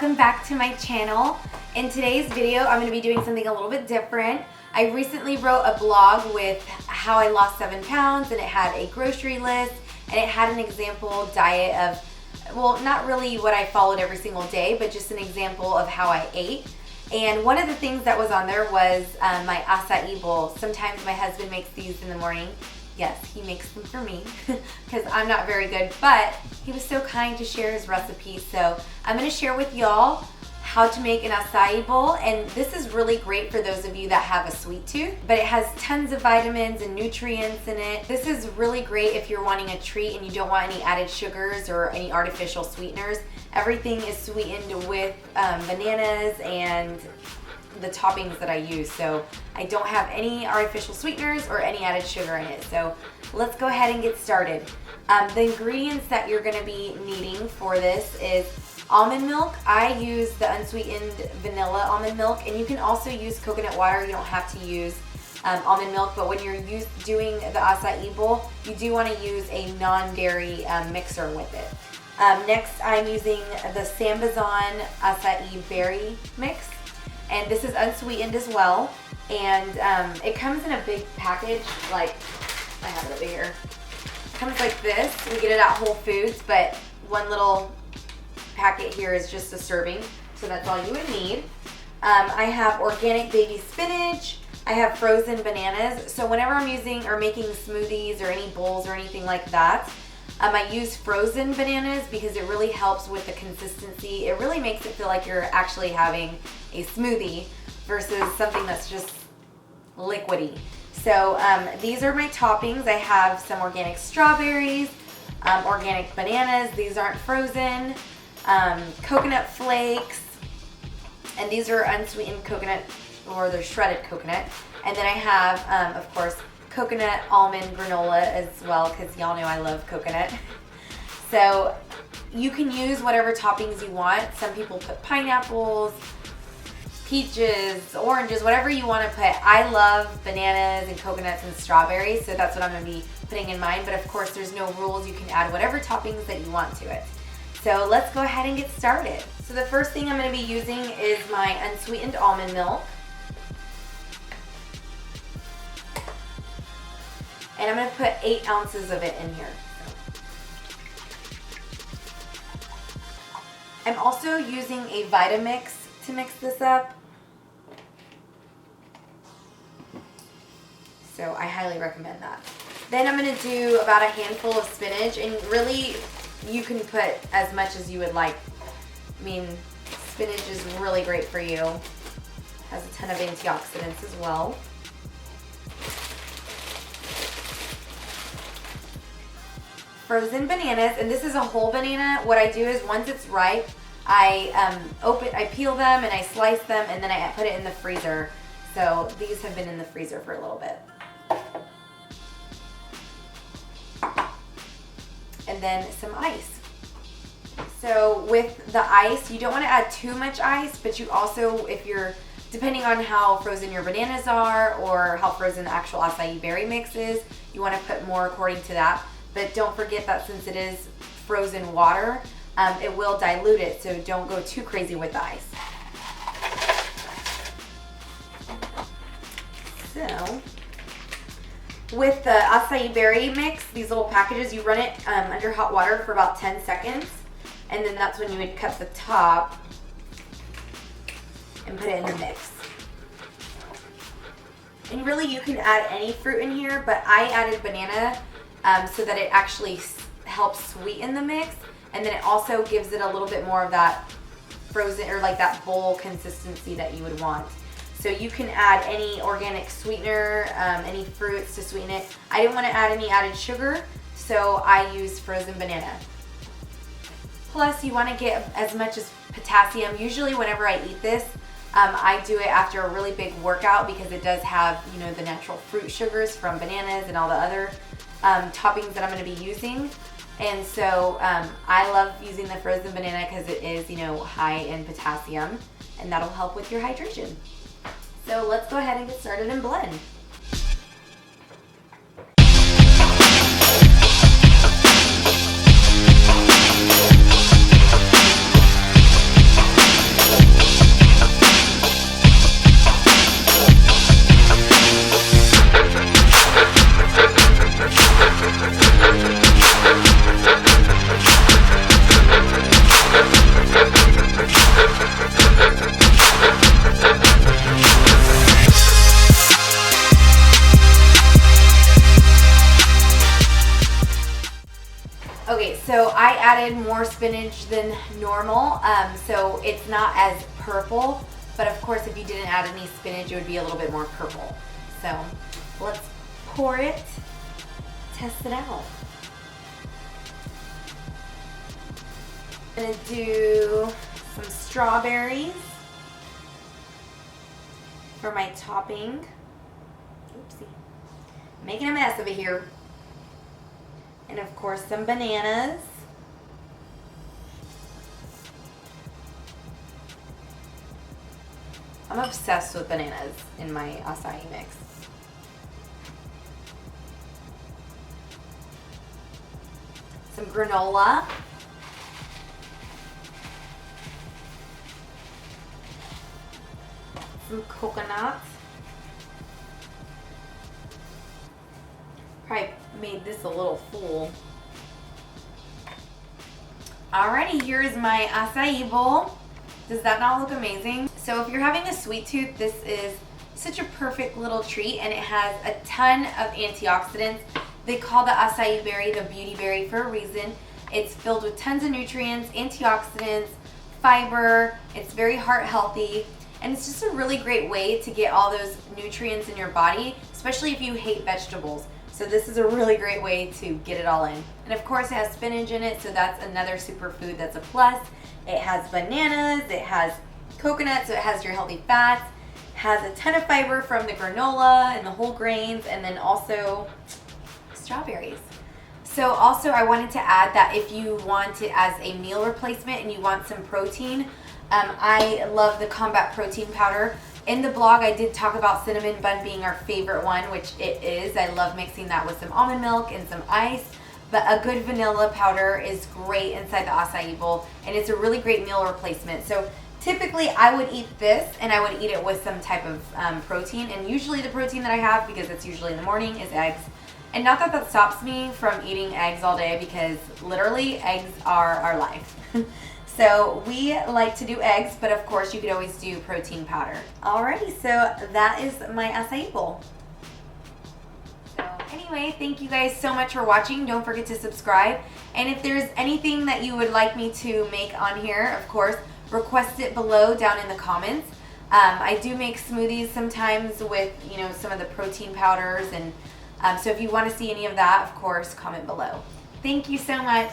welcome back to my channel. In today's video, I'm going to be doing something a little bit different. I recently wrote a blog with how I lost 7 pounds, and it had a grocery list, and it had an example diet of, well, not really what I followed every single day, but just an example of how I ate. And one of the things that was on there was my acai bowl. Sometimes my husband makes these in the morning. Yes, he makes them for me because I'm not very good, but he was so kind to share his recipe. So I'm going to share with y'all how to make an acai bowl, and this is really great for those of you that have a sweet tooth, but it has tons of vitamins and nutrients in it. This is really great if you're wanting a treat and you don't want any added sugars or any artificial sweeteners. Everything is sweetened with bananas and the toppings that I use, so I don't have any artificial sweeteners or any added sugar in it. So let's go ahead and get started. The ingredients that you're going to be needing for this is almond milk. I use the unsweetened vanilla almond milk, and you can also use coconut water. You don't have to use almond milk, but when you're doing the acai bowl, you do want to use a non-dairy mixer with it. Next, I'm using the Sambazon Acai Berry mix, and this is unsweetened as well, and it comes in a big package, like I have it over here. It comes like this. We get it at Whole Foods, but one little packet here is just a serving, so that's all you would need. I have organic baby spinach. I have frozen bananas. So whenever I'm using or making smoothies or any bowls or anything like that, I use frozen bananas because it really helps with the consistency. It really makes it feel like you're actually having a smoothie versus something that's just liquidy. So these are my toppings. I have some organic strawberries, organic bananas. These aren't frozen. Coconut flakes, and these are unsweetened coconut, or they're shredded coconut. And then I have, of course, coconut almond granola as well, because y'all know I love coconut. So you can use whatever toppings you want. Some people put pineapples, peaches, oranges, whatever you want to put. I love bananas and coconuts and strawberries, so that's what I'm going to be putting in mine. But of course, there's no rules. You can add whatever toppings that you want to it. So let's go ahead and get started. So the first thing I'm going to be using is my unsweetened almond milk. And I'm going to put 8 ounces of it in here. I'm also using a Vitamix to mix this up. So I highly recommend that. Then I'm going to do about a handful of spinach, and really you can put as much as you would like. I mean, spinach is really great for you. Has a ton of antioxidants as well. Frozen bananas, and this is a whole banana. What I do is once it's ripe, I peel them and I slice them, and then I put it in the freezer. So these have been in the freezer for a little bit. And then some ice. So with the ice, you don't want to add too much ice, but you also, depending on how frozen your bananas are or how frozen the actual acai berry mix is, you want to put more according to that. But don't forget that since it is frozen water, it will dilute it, so don't go too crazy with the ice. So with the acai berry mix, these little packages, you run it under hot water for about 10 seconds, and then that's when you would cut the top and put it in the mix. And really you can add any fruit in here, but I added banana so that it actually helps sweeten the mix, and then it also gives it a little bit more of that frozen, or like that bowl consistency that you would want. So you can add any organic sweetener, any fruits to sweeten it. I didn't want to add any added sugar, so I used frozen banana. Plus, you want to get as much as potassium. Usually whenever I eat this, I do it after a really big workout because it does have, the natural fruit sugars from bananas and all the other toppings that I'm going to be using. And so I love using the frozen banana because it is, high in potassium, and that'll help with your hydration. So let's go ahead and get started and blend. So I added more spinach than normal, so it's not as purple, but of course if you didn't add any spinach, it would be a little bit more purple. So let's pour it, test it out. I'm gonna do some strawberries for my topping. Oopsie. Making a mess over here. And of course some bananas. I'm obsessed with bananas in my acai mix. Some granola. Some coconut. Probably made this a little full. Alrighty, here's my acai bowl. Does that not look amazing? So if you're having a sweet tooth, this is such a perfect little treat, and it has a ton of antioxidants. They call the acai berry the beauty berry for a reason. It's filled with tons of nutrients, antioxidants, fiber. It's very heart healthy, and it's just a really great way to get all those nutrients in your body, especially if you hate vegetables. So this is a really great way to get it all in. And of course it has spinach in it, so that's another superfood that's a plus. It has bananas, it has coconut, so it has your healthy fats, has a ton of fiber from the granola and the whole grains, and then also strawberries. So also I wanted to add that if you want it as a meal replacement and you want some protein, I love the Combat Protein Powder. In the blog, I did talk about cinnamon bun being our favorite one, which it is. I love mixing that with some almond milk and some ice. But a good vanilla powder is great inside the acai bowl, and it's a really great meal replacement. So typically I would eat this, and I would eat it with some type of protein. And usually the protein that I have, because it's usually in the morning, is eggs. And not that that stops me from eating eggs all day, because literally eggs are our life. So we like to do eggs, but of course you could always do protein powder. Alrighty, so that is my acai bowl. So anyway, thank you guys so much for watching. Don't forget to subscribe. And if there's anything that you would like me to make on here, of course, request it below down in the comments. I do make smoothies sometimes with, some of the protein powders. And so if you want to see any of that, of course, comment below. Thank you so much.